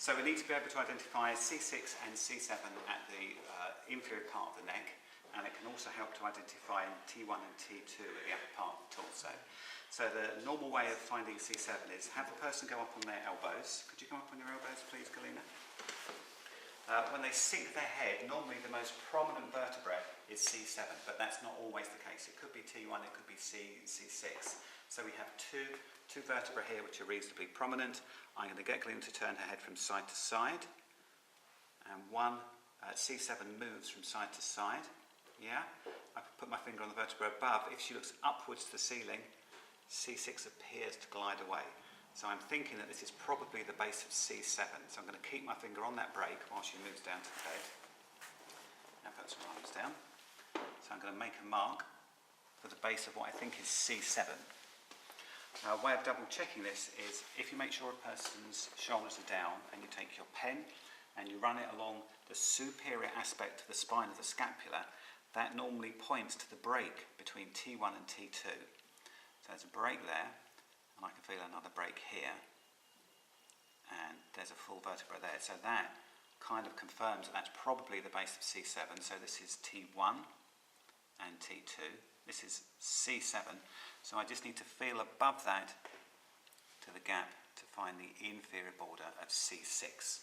So we need to be able to identify C6 and C7 at the inferior part of the neck, and it can also help to identify T1 and T2 at the upper part of the torso. So the normal way of finding C7 is have the person go up on their elbows. Could you come up on your elbows, please, Galina? When they sink their head, normally the most prominent vertebra is C7, but that's not always the case. It could be T1, it could be C6. So we have two vertebrae here which are reasonably prominent. I'm going to get Galina to turn her head from side to side, and C7 moves from side to side. Yeah, I put my finger on the vertebra above. If she looks upwards to the ceiling, C6 appears to glide away. So I'm thinking that this is probably the base of C7. So I'm going to keep my finger on that brake while she moves down to the bed. Now put some arms down. So I'm going to make a mark for the base of what I think is C7. Now, a way of double checking this is if you make sure a person's shoulders are down and you take your pen and you run it along the superior aspect of the spine of the scapula, that normally points to the break between T1 and T2. So there's a break there, and I can feel another break here, and there's a full vertebra there. So that kind of confirms that that's probably the base of C7. So this is T1 and T2. This is C7. So I just need to feel above that to the gap to find the inferior border of C6.